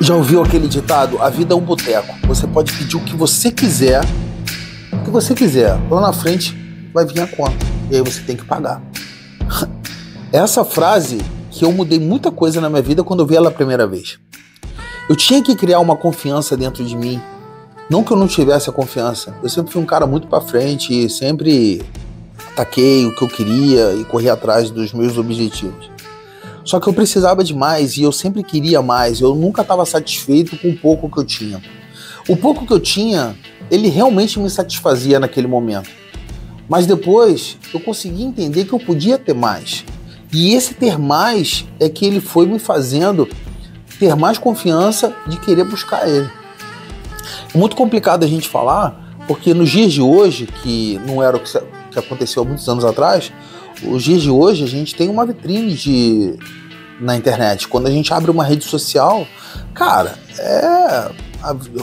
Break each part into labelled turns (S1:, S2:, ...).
S1: Já ouviu aquele ditado? A vida é um boteco. Você pode pedir o que você quiser. O que você quiser. Lá na frente vai vir a conta. E aí você tem que pagar. Essa frase que eu mudei muita coisa na minha vida quando eu vi ela a primeira vez. Eu tinha que criar uma confiança dentro de mim. Não que eu não tivesse a confiança. Eu sempre fui um cara muito pra frente e sempre ataquei o que eu queria e corri atrás dos meus objetivos. Só que eu precisava de mais e eu sempre queria mais. Eu nunca estava satisfeito com o pouco que eu tinha. O pouco que eu tinha, ele realmente me satisfazia naquele momento. Mas depois eu consegui entender que eu podia ter mais. E esse ter mais é que ele foi me fazendo ter mais confiança de querer buscar ele. É muito complicado a gente falar, porque nos dias de hoje, que não era o que aconteceu há muitos anos atrás, os dias de hoje a gente tem uma vitrine na internet. Quando a gente abre uma rede social, cara,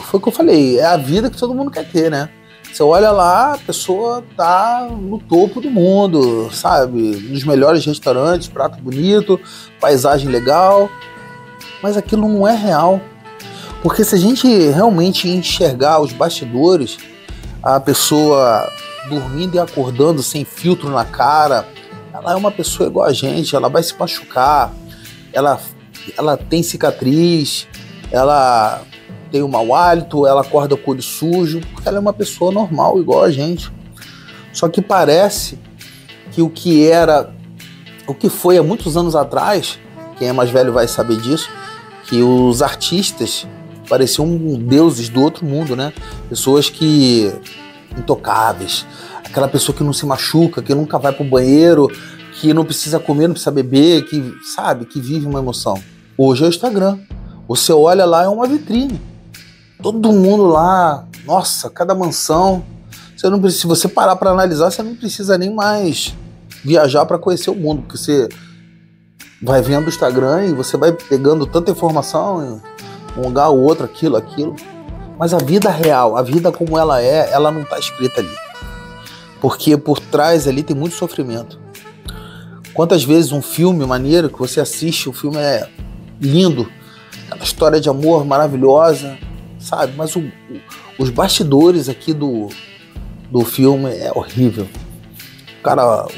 S1: foi o que eu falei, é a vida que todo mundo quer ter, né? Você olha lá, a pessoa tá no topo do mundo, sabe? Nos melhores restaurantes, prato bonito, paisagem legal, mas aquilo não é real. Porque se a gente realmente enxergar os bastidores, a pessoa dormindo e acordando sem filtro na cara, ela é uma pessoa igual a gente, ela vai se machucar, ela tem cicatriz, ela tem um mau hálito, ela acorda com o olho sujo, porque ela é uma pessoa normal, igual a gente. Só que parece que o que foi há muitos anos atrás, quem é mais velho vai saber disso, que os artistas pareciam deuses do outro mundo, né? Pessoas que intocáveis, aquela pessoa que não se machuca, que nunca vai pro banheiro, que não precisa comer, não precisa beber, que sabe, que vive uma emoção. Hoje é o Instagram. Você olha lá, é uma vitrine. Todo mundo lá, nossa, cada mansão. Se você parar para analisar, você não precisa nem mais viajar para conhecer o mundo, porque você vai vendo o Instagram e você vai pegando tanta informação, um lugar ou outro, aquilo. Mas a vida real, a vida como ela é, ela não está escrita ali. Porque por trás ali tem muito sofrimento. Quantas vezes um filme maneiro que você assiste, o filme é lindo, aquela história de amor maravilhosa, sabe? Mas os bastidores aqui do filme é horrível.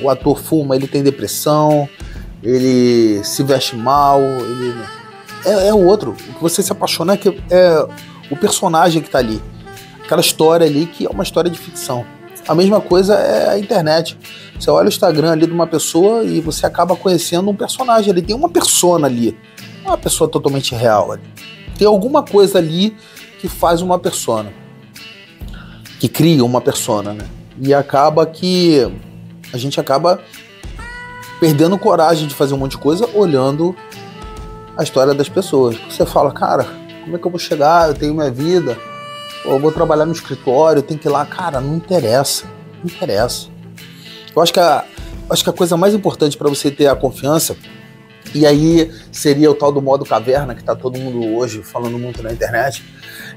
S1: O ator fuma, ele tem depressão, ele se veste mal, ele é o outro. O que você se apaixona é o personagem que tá ali. Aquela história ali que é uma história de ficção. A mesma coisa é a internet. Você olha o Instagram ali de uma pessoa e você acaba conhecendo um personagem. Ele tem uma persona ali. Não é uma pessoa totalmente real ali. Tem alguma coisa ali que faz uma persona. Que cria uma persona, né? E acaba que a gente acaba perdendo coragem de fazer um monte de coisa olhando a história das pessoas. Você fala, cara, como é que eu vou chegar? Eu tenho minha vida. Eu vou trabalhar no escritório, eu tenho que ir lá. Cara, não interessa. Não interessa. Eu acho que a coisa mais importante para você ter a confiança, e aí seria o tal do modo caverna, que tá todo mundo hoje falando muito na internet,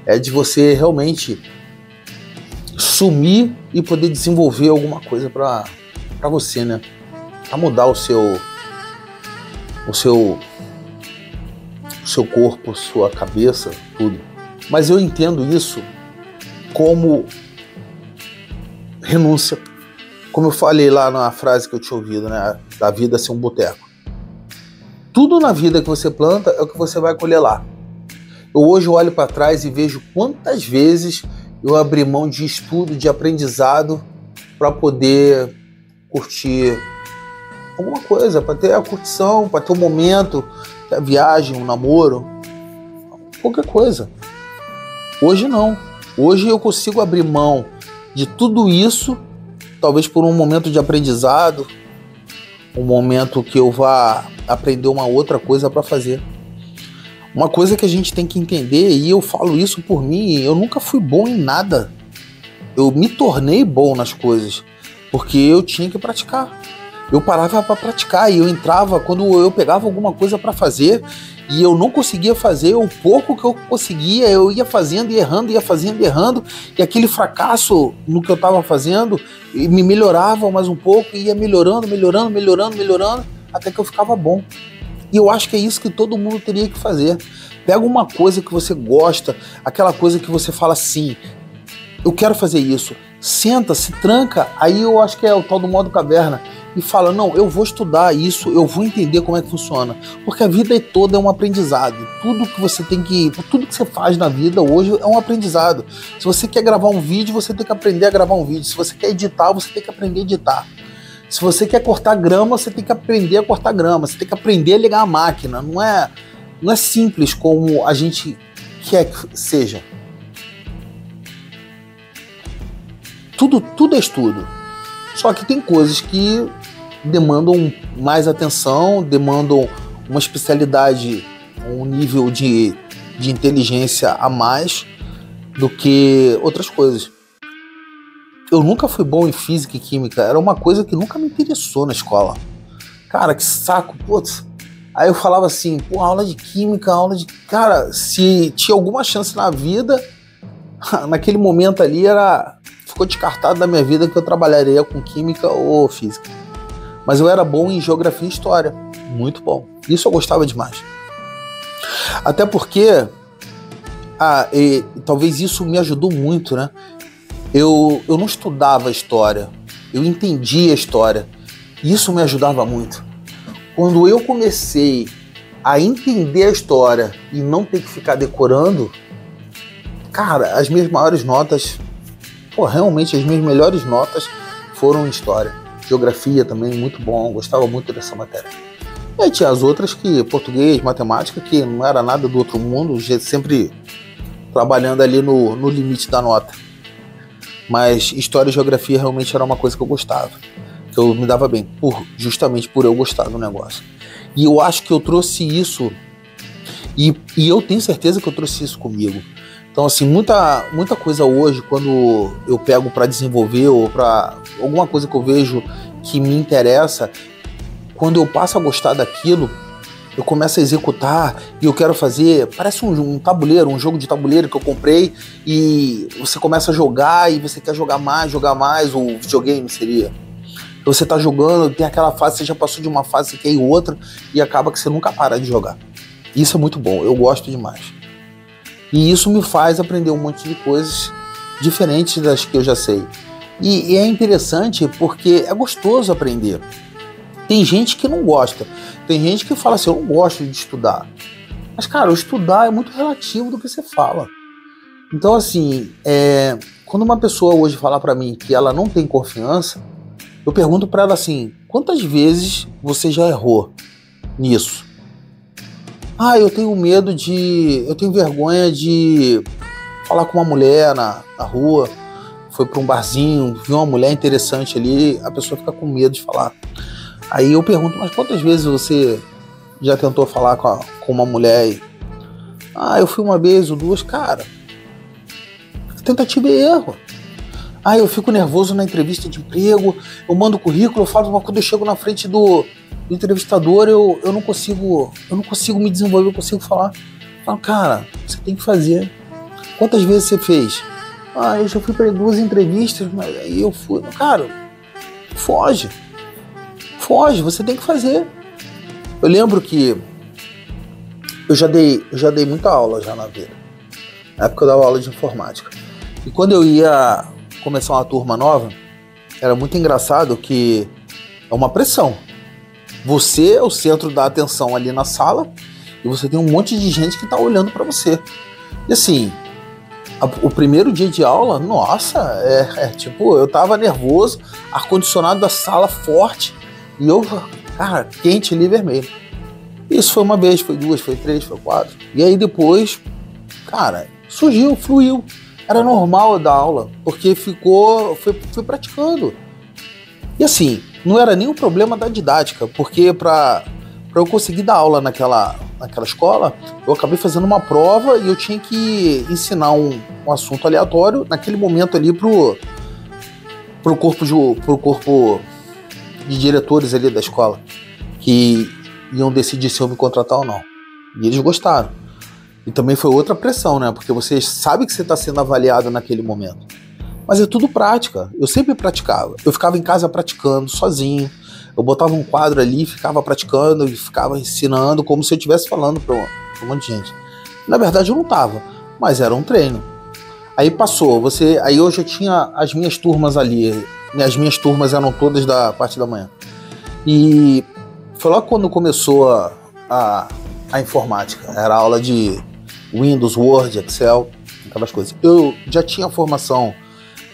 S1: é de você realmente sumir e poder desenvolver alguma coisa para você, né? Pra mudar o seu corpo, sua cabeça, tudo. Mas eu entendo isso como renúncia. Como eu falei lá na frase que eu tinha ouvido, né? Da vida ser um boteco. Tudo na vida que você planta é o que você vai colher lá. Eu hoje olho para trás e vejo quantas vezes eu abri mão de estudo, de aprendizado, para poder curtir alguma coisa, para ter a curtição, para ter um momento, a viagem, um namoro, qualquer coisa. Hoje não. Hoje eu consigo abrir mão de tudo isso, talvez por um momento de aprendizado, um momento que eu vá aprender uma outra coisa para fazer. Uma coisa que a gente tem que entender, e eu falo isso por mim, eu nunca fui bom em nada. Eu me tornei bom nas coisas, porque eu tinha que praticar. Eu parava para praticar e eu entrava, quando eu pegava alguma coisa para fazer e eu não conseguia fazer, o pouco que eu conseguia, eu ia fazendo e errando, ia fazendo e errando, e aquele fracasso no que eu estava fazendo me melhorava mais um pouco, e ia melhorando, até que eu ficava bom. E eu acho que é isso que todo mundo teria que fazer. Pega uma coisa que você gosta, aquela coisa que você fala assim, eu quero fazer isso. Senta, se tranca, aí eu acho que é o tal do modo caverna. E fala, não, eu vou estudar isso, eu vou entender como é que funciona. Porque a vida toda é um aprendizado. Tudo que você faz na vida hoje é um aprendizado. Se você quer gravar um vídeo, você tem que aprender a gravar um vídeo. Se você quer editar, você tem que aprender a editar. Se você quer cortar grama, você tem que aprender a cortar grama. Você tem que aprender a ligar a máquina. Não é simples como a gente quer que seja. Tudo é estudo. Só que tem coisas que demandam mais atenção, demandam uma especialidade, um nível de inteligência a mais do que outras coisas. Eu nunca fui bom em física e química, era uma coisa que nunca me interessou na escola. Cara, que saco, putz. Aí eu falava assim, pô, aula de química, Cara, se tinha alguma chance na vida, naquele momento ali ficou descartado da minha vida que eu trabalharia com química ou física. Mas eu era bom em geografia e história, muito bom. Isso eu gostava demais. Até porque, talvez isso me ajudou muito, né? Eu não estudava história, eu entendia a história. Isso me ajudava muito. Quando eu comecei a entender a história e não ter que ficar decorando, cara, as minhas maiores notas, realmente as minhas melhores notas foram em história. Geografia também, muito bom, gostava muito dessa matéria. E aí tinha as outras que, português, matemática, que não era nada do outro mundo, sempre trabalhando ali no limite da nota. Mas história e geografia realmente era uma coisa que eu gostava, que eu me dava bem, justamente por eu gostar do negócio. E eu acho que eu trouxe isso, e eu tenho certeza que eu trouxe isso comigo. Então, assim, muita coisa hoje, quando eu pego para desenvolver ou para alguma coisa que eu vejo que me interessa, quando eu passo a gostar daquilo, eu começo a executar e eu quero fazer, parece um tabuleiro, um jogo de tabuleiro que eu comprei e você começa a jogar e você quer jogar mais, o videogame seria. Você tá jogando, tem aquela fase, você já passou de uma fase, você quer ir outra e acaba que você nunca para de jogar. Isso é muito bom, eu gosto demais. E isso me faz aprender um monte de coisas diferentes das que eu já sei. E é interessante porque é gostoso aprender. Tem gente que não gosta. Tem gente que fala assim, eu não gosto de estudar. Mas, cara, o estudar é muito relativo do que você fala. Então, assim, quando uma pessoa hoje fala pra mim que ela não tem confiança, eu pergunto pra ela assim, quantas vezes você já errou nisso? Eu tenho vergonha de falar com uma mulher na rua, foi para um barzinho, viu uma mulher interessante ali, a pessoa fica com medo de falar. Aí eu pergunto, mas quantas vezes você já tentou falar com uma mulher? Eu fui uma vez ou duas, cara. Tentativa e erro. Eu fico nervoso na entrevista de emprego, eu mando currículo, eu falo, mas quando eu chego na frente do entrevistador, eu não consigo me desenvolver, eu consigo falar. Cara, você tem que fazer. Quantas vezes você fez? Eu já fui para 2 entrevistas, mas aí eu fui. Cara, foge, você tem que fazer. Eu lembro que eu já dei muita aula já na vida. Na época eu dava aula de informática. E quando eu ia começar uma turma nova, era muito engraçado que é uma pressão. Você é o centro da atenção ali na sala e você tem um monte de gente que está olhando para você. E assim, o primeiro dia de aula, nossa, tipo, eu tava nervoso, ar-condicionado da sala forte e eu, cara, quente ali, vermelho. Isso foi uma vez, foi 2, foi 3, foi 4. E aí depois, cara, surgiu, fluiu. Era normal dar aula, porque fui praticando. E assim, não era nem um problema da didática, porque para eu conseguir dar aula naquela escola, eu acabei fazendo uma prova e eu tinha que ensinar um assunto aleatório naquele momento ali pro corpo de diretores ali da escola, que iam decidir se eu me contratar ou não. E eles gostaram. E também foi outra pressão, né? Porque você sabe que você está sendo avaliado naquele momento. Mas é tudo prática. Eu sempre praticava. Eu ficava em casa praticando, sozinho. Eu botava um quadro ali, ficava praticando e ficava ensinando como se eu estivesse falando para um monte de gente. Na verdade eu não estava, mas era um treino. Aí passou, aí hoje eu tinha as minhas turmas ali, as minhas turmas eram todas da parte da manhã. E foi logo quando começou a informática, era aula de Windows, Word, Excel, aquelas coisas. Eu já tinha formação,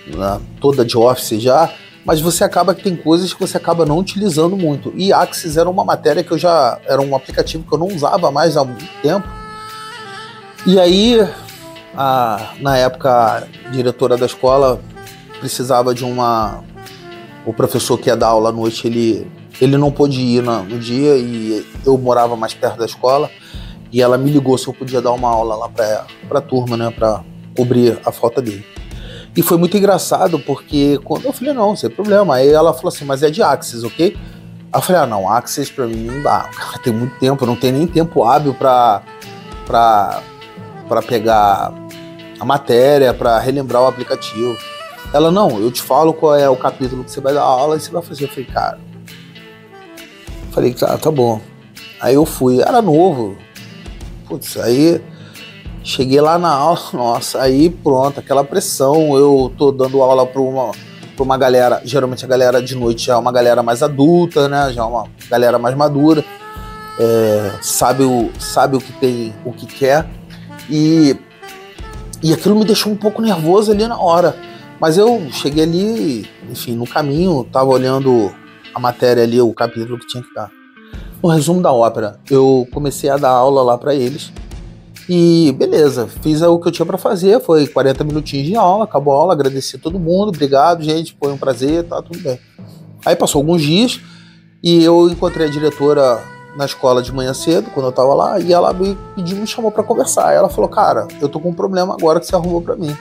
S1: né, toda de Office já, mas você acaba que tem coisas que você acaba não utilizando muito. E Axis era uma matéria que era um aplicativo que eu não usava mais há muito tempo. E aí, na época, a diretora da escola precisava de o professor que ia dar aula à noite, ele não pôde ir no dia e eu morava mais perto da escola. E ela me ligou se eu podia dar uma aula lá pra turma, né, pra cobrir a falta dele. E foi muito engraçado, porque quando eu falei, não, sem problema. Aí ela falou assim, mas é de Axis, ok? Aí eu falei, não, Axis pra mim não dá. Cara, tem muito tempo, não tem nem tempo hábil pra pegar a matéria, pra relembrar o aplicativo. Ela, não, eu te falo qual é o capítulo que você vai dar aula e você vai fazer. Eu falei, cara, tá bom. Aí eu fui, era novo. Putz, aí cheguei lá na aula, nossa, aí pronto, aquela pressão, eu tô dando aula pra uma galera, geralmente a galera de noite já é uma galera mais adulta, né, já é uma galera mais madura, sabe o que tem, o que quer, e aquilo me deixou um pouco nervoso ali na hora, mas eu cheguei ali, enfim, no caminho, tava olhando a matéria ali, o capítulo que tinha que dar. No resumo da ópera, eu comecei a dar aula lá pra eles, e beleza, fiz o que eu tinha pra fazer, foi 40 minutinhos de aula, acabou a aula, agradeci a todo mundo, obrigado gente, foi um prazer, tá tudo bem. Aí passou alguns dias e eu encontrei a diretora na escola de manhã cedo, quando eu tava lá, e ela me chamou pra conversar. Ela falou, cara, eu tô com um problema agora que você arrumou pra mim.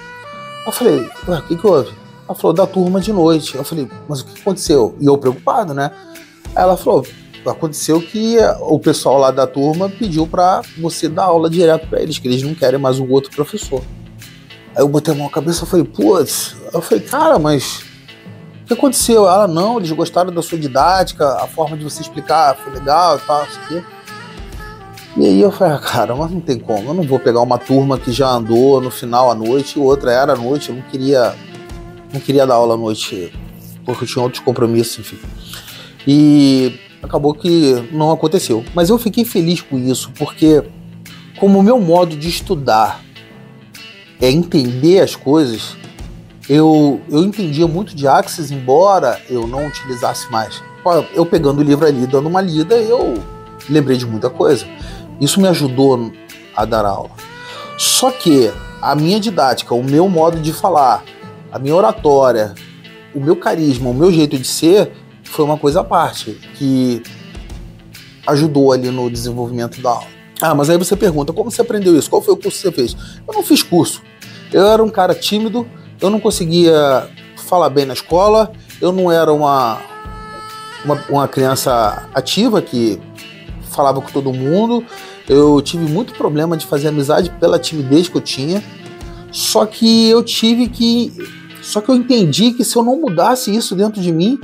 S1: Eu falei, ué, o que houve? Ela falou, da turma de noite. Eu falei, mas o que aconteceu? E eu preocupado, né? Aí ela falou, aconteceu que o pessoal lá da turma pediu pra você dar aula direto pra eles, que eles não querem mais um outro professor. Aí eu botei a mão na cabeça e falei, putz. Eu falei, cara, mas o que aconteceu? Ela, não, eles gostaram da sua didática, a forma de você explicar foi legal e tal, isso aqui. E aí eu falei, cara, mas não tem como, eu não vou pegar uma turma que já andou no final à noite e outra era à noite, eu não queria dar aula à noite, porque eu tinha outros compromissos, enfim. E acabou que não aconteceu. Mas eu fiquei feliz com isso, porque como o meu modo de estudar é entender as coisas, eu entendia muito de Axis, embora eu não utilizasse mais. Eu pegando o livro ali, dando uma lida, eu lembrei de muita coisa. Isso me ajudou a dar aula. Só que a minha didática, o meu modo de falar, a minha oratória, o meu carisma, o meu jeito de ser, foi uma coisa à parte, que ajudou ali no desenvolvimento da aula. Ah, mas aí você pergunta, como você aprendeu isso? Qual foi o curso que você fez? Eu não fiz curso. Eu era um cara tímido, eu não conseguia falar bem na escola, eu não era uma criança ativa que falava com todo mundo, eu tive muito problema de fazer amizade pela timidez que eu tinha, só que eu entendi que se eu não mudasse isso dentro de mim,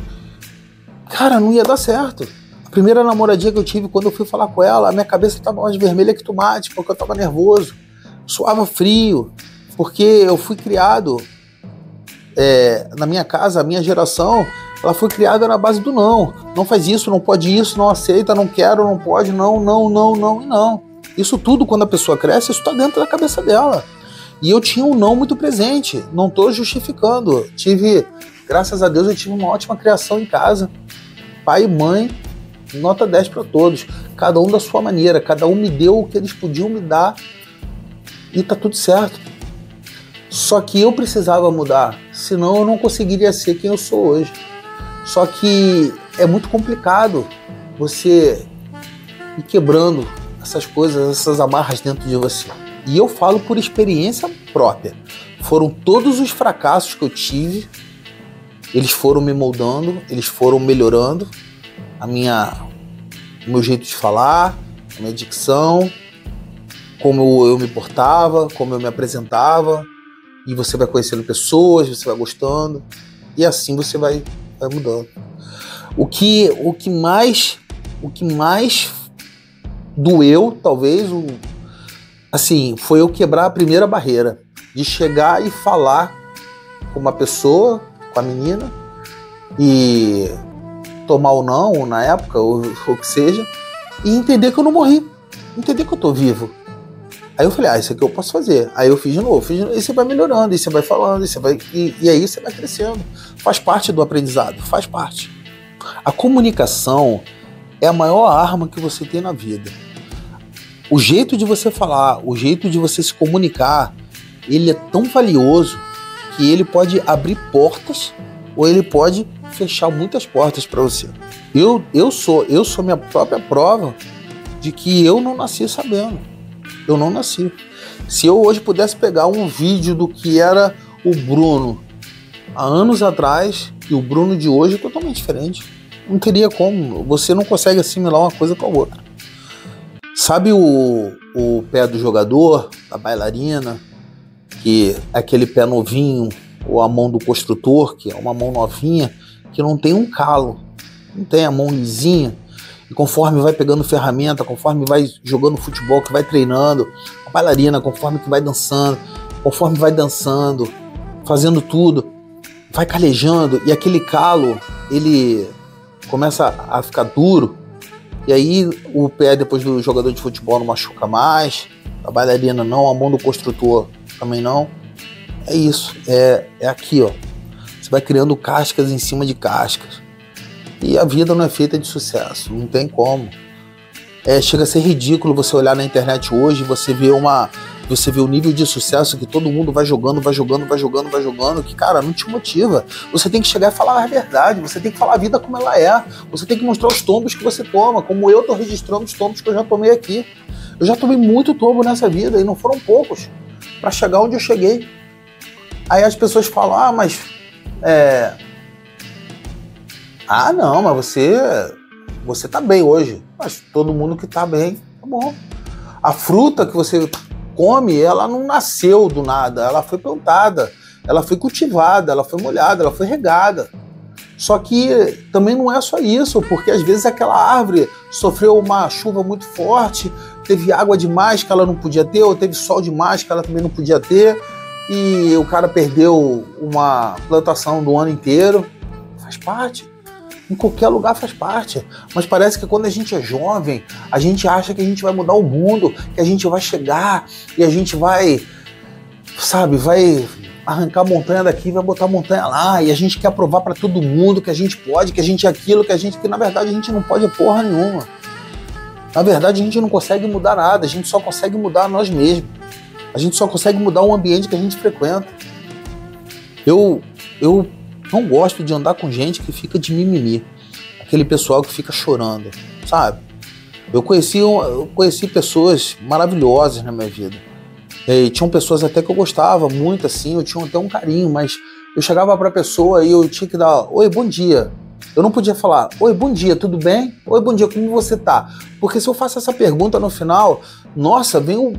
S1: cara, não ia dar certo. A primeira namoradinha que eu tive, quando eu fui falar com ela, a minha cabeça estava mais vermelha que tomate, porque eu estava nervoso, suava frio, porque eu fui criado, na minha casa, a minha geração, ela foi criada na base do não. Não faz isso, não pode isso, não aceita, não quero, não pode, não, não, não, não e não. Isso tudo, quando a pessoa cresce, isso está dentro da cabeça dela. E eu tinha um não muito presente, não estou justificando. Graças a Deus, eu tive uma ótima criação em casa. Pai e mãe, nota 10 para todos. Cada um da sua maneira, cada um me deu o que eles podiam me dar e tá tudo certo. Só que eu precisava mudar, senão eu não conseguiria ser quem eu sou hoje. Só que é muito complicado você ir quebrando essas coisas, essas amarras dentro de você. E eu falo por experiência própria. Foram todos os fracassos que eu tive, eles foram me moldando, eles foram melhorando o meu jeito de falar, a minha dicção, como eu me portava, como eu me apresentava. E você vai conhecendo pessoas, você vai gostando, e assim você vai mudando. O que mais doeu, talvez, assim, foi eu quebrar a primeira barreira de chegar e falar com uma pessoa, com a menina, e tomar ou não, na época, ou o que seja, e entender que eu não morri, entender que eu tô vivo. Aí eu falei, isso aqui eu posso fazer. Aí eu fiz de novo, e você vai melhorando, e você vai falando, e aí você vai crescendo. Faz parte do aprendizado, faz parte. A comunicação é a maior arma que você tem na vida. O jeito de você falar, o jeito de você se comunicar, ele é tão valioso que ele pode abrir portas ou ele pode fechar muitas portas para você. Eu sou minha própria prova de que eu não nasci sabendo. Eu não nasci. Se eu hoje pudesse pegar um vídeo do que era o Bruno há anos atrás e o Bruno de hoje é totalmente diferente. Não teria como. Você não consegue assimilar uma coisa com a outra. Sabe o pé do jogador, da bailarina, que é aquele pé novinho, ou a mão do construtor, que é uma mão novinha, que não tem um calo, não tem a mão lisinha, e conforme vai pegando ferramenta, conforme vai jogando futebol, que vai treinando, a bailarina, conforme que vai dançando, conforme vai dançando, fazendo tudo, vai calejando, e aquele calo, ele começa a ficar duro, e aí o pé depois do jogador de futebol não machuca mais, a bailarina não, a mão do construtor também não. É isso, é aqui, ó. Você vai criando cascas em cima de cascas. E a vida não é feita de sucesso, não tem como. Chega a ser ridículo você olhar na internet hoje e você vê o nível de sucesso que todo mundo vai jogando, que, cara, não te motiva. Você tem que chegar e falar a verdade, você tem que falar a vida como ela é, você tem que mostrar os tombos que você toma, como eu tô registrando os tombos que eu já tomei aqui. Eu já tomei muito tombo nessa vida e não foram poucos para chegar onde eu cheguei. Aí as pessoas falam, mas não, mas você tá bem hoje. Mas todo mundo que tá bem, tá bom. A fruta que você come, ela não nasceu do nada, ela foi plantada, ela foi cultivada, ela foi molhada, ela foi regada. Só que também não é só isso, porque às vezes aquela árvore sofreu uma chuva muito forte, teve água demais que ela não podia ter, ou teve sol demais que ela também não podia ter, e o cara perdeu uma plantação do ano inteiro. Faz parte. Em qualquer lugar faz parte. Mas parece que quando a gente é jovem, a gente acha que a gente vai mudar o mundo, que a gente vai chegar e a gente vai, vai arrancar a montanha daqui, vai botar a montanha lá, e a gente quer provar para todo mundo que a gente pode, que a gente é aquilo, que na verdade a gente não pode porra nenhuma. Na verdade a gente não consegue mudar nada, a gente só consegue mudar nós mesmos. A gente só consegue mudar o ambiente que a gente frequenta. Eu não gosto de andar com gente que fica de mimimi. Aquele pessoal que fica chorando, sabe? Eu conheci pessoas maravilhosas na minha vida. E tinham pessoas até que eu gostava muito, assim, eu tinha até um carinho, mas eu chegava pra pessoa e eu tinha que dar, oi, bom dia. Eu não podia falar, oi, bom dia, tudo bem? Oi, bom dia, como você tá? Porque se eu faço essa pergunta no final, nossa, vem um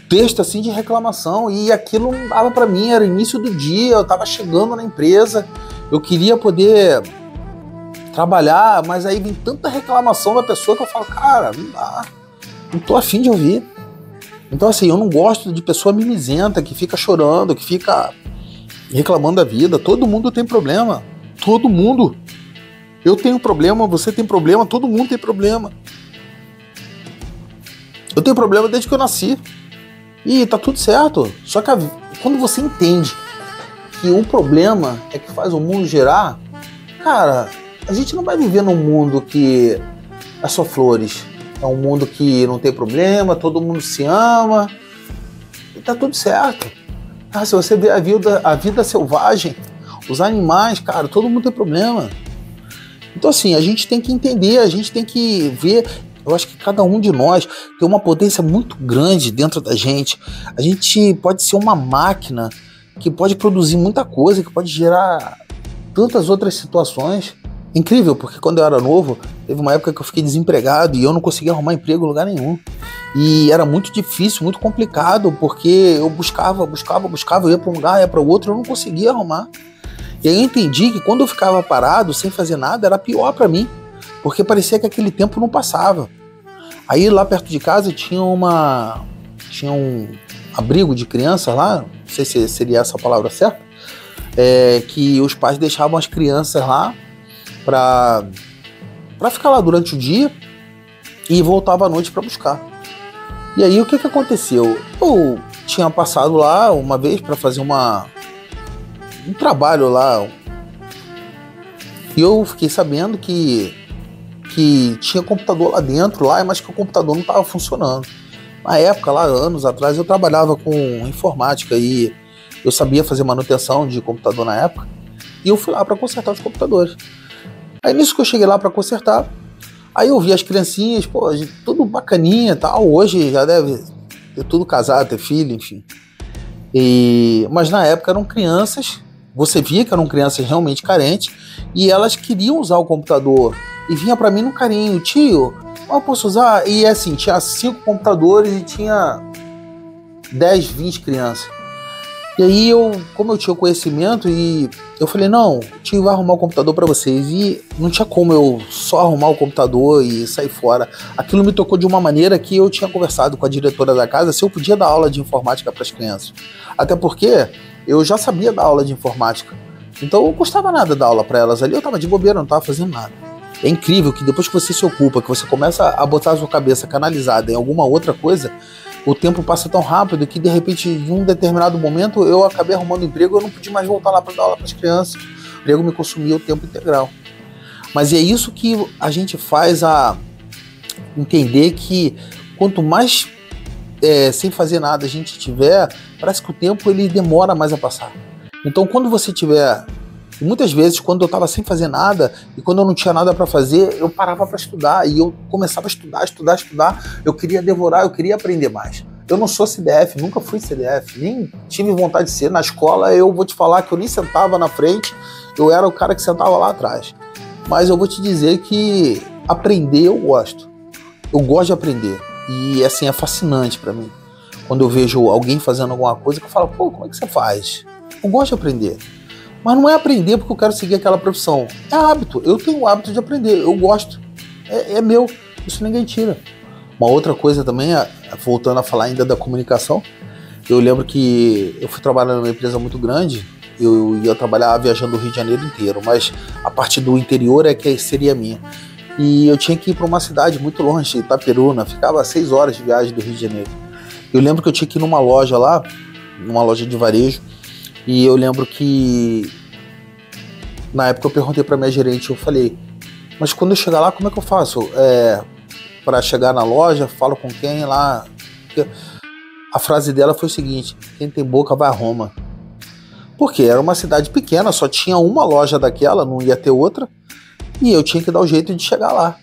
S1: texto assim de reclamação, e aquilo não dava pra mim, era início do dia, eu tava chegando na empresa, eu queria poder trabalhar, mas aí vem tanta reclamação da pessoa que eu falo, cara, não dá, não tô afim de ouvir. Então assim, eu não gosto de pessoa mimizenta, que fica chorando, que fica reclamando da vida. Todo mundo tem problema, todo mundo. Eu tenho problema, você tem problema, todo mundo tem problema. Eu tenho problema desde que eu nasci. E tá tudo certo. Só que quando você entende que o problema é que faz o mundo girar, cara, a gente não vai viver num mundo que é só flores. É um mundo que não tem problema, todo mundo se ama. E tá tudo certo. Se você vê a vida selvagem, os animais, cara, todo mundo tem problema. Então assim, a gente tem que entender, a gente tem que ver. Eu acho que cada um de nós tem uma potência muito grande dentro da gente. A gente pode ser uma máquina que pode produzir muita coisa, que pode gerar tantas outras situações. Incrível, porque quando eu era novo, teve uma época que eu fiquei desempregado e eu não conseguia arrumar emprego em lugar nenhum. E era muito difícil, muito complicado, porque eu buscava, eu ia para um lugar, ia para o outro, eu não conseguia arrumar. E aí eu entendi que quando eu ficava parado, sem fazer nada, era pior para mim, porque parecia que aquele tempo não passava. Aí lá perto de casa tinha um abrigo de crianças lá, não sei se seria essa a palavra certa, que os pais deixavam as crianças lá para ficar lá durante o dia e voltava à noite para buscar. E aí o que aconteceu? Eu tinha passado lá uma vez para fazer um trabalho lá e eu fiquei sabendo que tinha computador lá dentro, mas que o computador não estava funcionando. Na época, lá anos atrás, eu trabalhava com informática e eu sabia fazer manutenção de computador na época, e eu fui lá para consertar os computadores. Aí nisso que eu cheguei lá para consertar, aí eu vi as criancinhas, pô, tudo bacaninha e tal, hoje já deve ter tudo casado, ter filho, enfim. Mas na época eram crianças, você via que eram crianças realmente carentes, e elas queriam usar o computador, e vinha para mim no carinho, tio, eu posso usar? E assim, tinha 5 computadores e tinha 10, 20 crianças. E aí como eu tinha conhecimento, e eu falei, não, o tio vai arrumar o computador para vocês. E não tinha como eu só arrumar o computador e sair fora. Aquilo me tocou de uma maneira que eu tinha conversado com a diretora da casa se eu podia dar aula de informática para as crianças. Até porque eu já sabia dar aula de informática. Então não custava nada dar aula para elas ali, eu tava de bobeira, não tava fazendo nada. É incrível que depois que você se ocupa, que você começa a botar a sua cabeça canalizada em alguma outra coisa, o tempo passa tão rápido que de repente, em um determinado momento, eu acabei arrumando emprego e eu não podia mais voltar lá para dar aula para as crianças. O emprego me consumia o tempo integral. Mas é isso que a gente faz a entender que quanto mais sem fazer nada a gente tiver, parece que o tempo ele demora mais a passar. Então quando você tiver... E muitas vezes, quando eu estava sem fazer nada e quando eu não tinha nada para fazer, eu parava para estudar e eu começava a estudar. Eu queria devorar, eu queria aprender mais. Eu não sou CDF, nunca fui CDF, nem tive vontade de ser. Na escola, eu vou te falar que eu nem sentava na frente, eu era o cara que sentava lá atrás. Mas eu vou te dizer que aprender eu gosto. Eu gosto de aprender e assim, é fascinante para mim. Quando eu vejo alguém fazendo alguma coisa, que eu falo, pô, como é que você faz? Eu gosto de aprender. Mas não é aprender porque eu quero seguir aquela profissão. É hábito. Eu tenho o hábito de aprender. Eu gosto. É meu. Isso ninguém tira. Uma outra coisa também, voltando a falar ainda da comunicação, eu lembro que eu fui trabalhar numa empresa muito grande. Eu ia trabalhar viajando o Rio de Janeiro inteiro, mas a parte do interior é que seria minha. E eu tinha que ir para uma cidade muito longe, Itaperuna. Ficava 6 horas de viagem do Rio de Janeiro. Eu lembro que eu tinha que ir numa loja lá, numa loja de varejo. E eu lembro que na época eu perguntei para minha gerente, eu falei, mas quando eu chegar lá, como é que eu faço? Para chegar na loja, falo com quem lá? A frase dela foi o seguinte, quem tem boca vai a Roma. Porque era uma cidade pequena, só tinha uma loja daquela, não ia ter outra, e eu tinha que dar o jeito de chegar lá.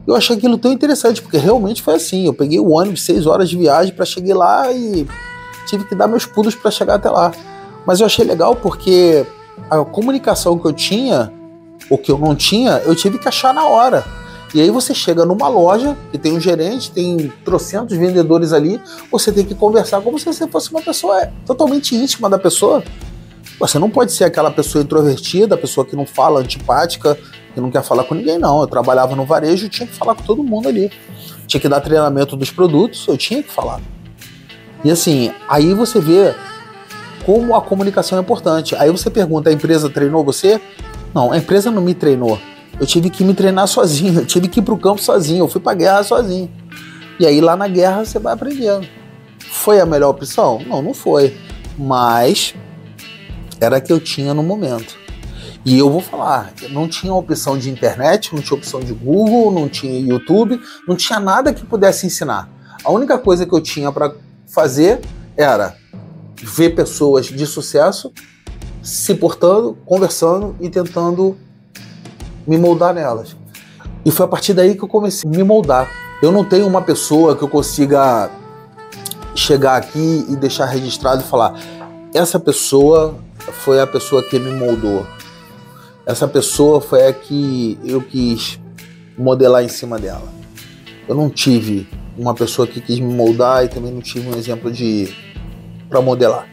S1: Eu achei aquilo tão interessante, porque realmente foi assim, eu peguei o ônibus, 6 horas de viagem para chegar lá e tive que dar meus pulos para chegar até lá. Mas eu achei legal porque a comunicação que eu tinha, ou que eu não tinha, eu tive que achar na hora. E aí você chega numa loja, que tem um gerente, tem trocentos vendedores ali, você tem que conversar como se você fosse uma pessoa totalmente íntima da pessoa. Você não pode ser aquela pessoa introvertida, a pessoa que não fala, antipática, que não quer falar com ninguém, não. Eu trabalhava no varejo e tinha que falar com todo mundo ali. Tinha que dar treinamento dos produtos, eu tinha que falar. E assim, aí você vê como a comunicação é importante. Aí você pergunta, a empresa treinou você? Não, a empresa não me treinou. Eu tive que me treinar sozinho, eu tive que ir pro campo sozinho, eu fui pra guerra sozinho. E aí lá na guerra você vai aprendendo. Foi a melhor opção? Não, não foi. Mas era a que eu tinha no momento. E eu vou falar, não tinha opção de internet, não tinha opção de Google, não tinha YouTube, não tinha nada que pudesse ensinar. A única coisa que eu tinha para fazer era ver pessoas de sucesso se portando, conversando e tentando me moldar nelas. E foi a partir daí que eu comecei a me moldar. Eu não tenho uma pessoa que eu consiga chegar aqui e deixar registrado e falar, essa pessoa foi a pessoa que me moldou. Essa pessoa foi a que eu quis modelar em cima dela. Eu não tive uma pessoa que quis me moldar e também não tive um exemplo para modelar.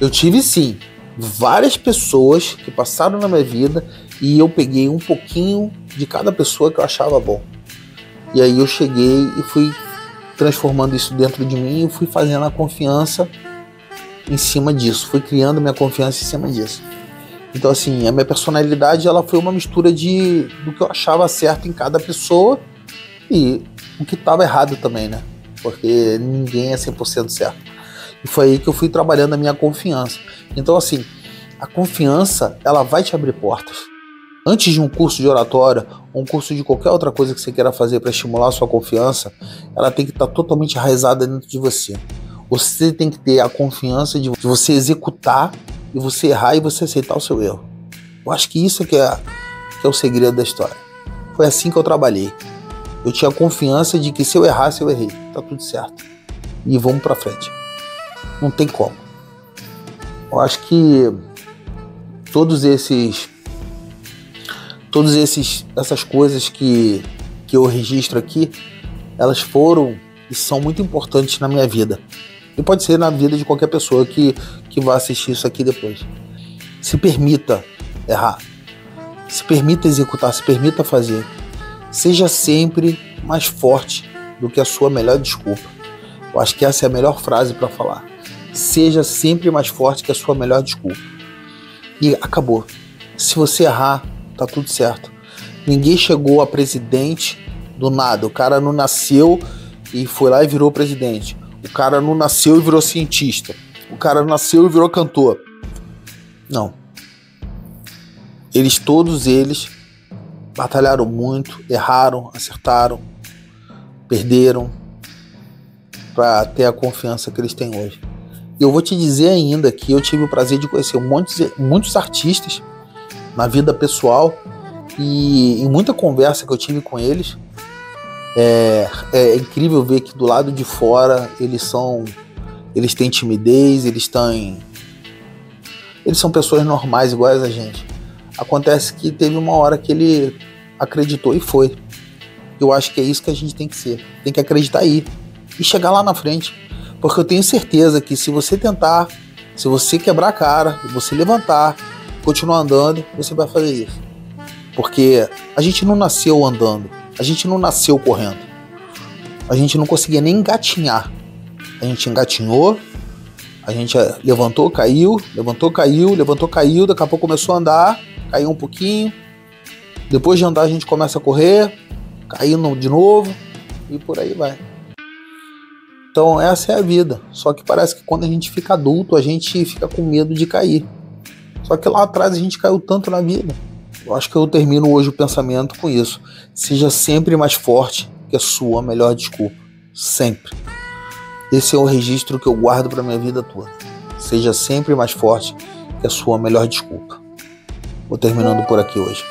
S1: Eu tive sim, várias pessoas que passaram na minha vida e eu peguei um pouquinho de cada pessoa que eu achava bom. E aí eu cheguei e fui transformando isso dentro de mim e fui fazendo a confiança em cima disso. Fui criando minha confiança em cima disso. Então, assim, a minha personalidade ela foi uma mistura do que eu achava certo em cada pessoa e o que estava errado também, né? Porque ninguém é 100% certo. E foi aí que eu fui trabalhando a minha confiança. Então, assim, a confiança, ela vai te abrir portas. Antes de um curso de oratória, ou um curso de qualquer outra coisa que você queira fazer para estimular a sua confiança, ela tem que estar totalmente enraizada dentro de você. Você tem que ter a confiança de você executar e você errar e você aceitar o seu erro. Eu acho que isso que é o segredo da história. Foi assim que eu trabalhei. Eu tinha confiança de que se eu errasse, eu errei. Tá tudo certo. E vamos pra frente. Não tem como. Eu acho que essas coisas que eu registro aqui, elas foram e são muito importantes na minha vida. E pode ser na vida de qualquer pessoa que vai assistir isso aqui depois. Se permita errar. Se permita executar, se permita fazer. Seja sempre mais forte do que a sua melhor desculpa. Eu acho que essa é a melhor frase para falar. Seja sempre mais forte que a sua melhor desculpa. E acabou. Se você errar, tá tudo certo. Ninguém chegou a presidente do nada. O cara não nasceu e foi lá e virou presidente. O cara não nasceu e virou cientista. O cara nasceu e virou cantor. Não. Todos eles batalharam muito, erraram, acertaram, perderam para ter a confiança que eles têm hoje. E eu vou te dizer ainda que eu tive o prazer de conhecer muitos artistas na vida pessoal e em muita conversa que eu tive com eles, é incrível ver que do lado de fora eles têm timidez, eles são pessoas normais iguais a gente. Acontece que teve uma hora que ele acreditou e foi. Eu acho que é isso que a gente tem que ser. Tem que acreditar aí e chegar lá na frente. Porque eu tenho certeza que se você tentar, se você quebrar a cara, você levantar, continuar andando, você vai fazer isso. Porque a gente não nasceu andando, a gente não nasceu correndo. A gente não conseguia nem engatinhar. A gente engatinhou, a gente levantou, caiu, levantou, caiu, levantou, caiu, daqui a pouco começou a andar, caiu um pouquinho. Depois de andar a gente começa a correr, caindo de novo e por aí vai. Então essa é a vida. Só que parece que quando a gente fica adulto, a gente fica com medo de cair. Só que lá atrás a gente caiu tanto na vida. Eu acho que eu termino hoje o pensamento com isso. Seja sempre mais forte que a sua melhor desculpa. Sempre. Esse é o registro que eu guardo para minha vida toda. Seja sempre mais forte que a sua melhor desculpa. Vou terminando por aqui hoje.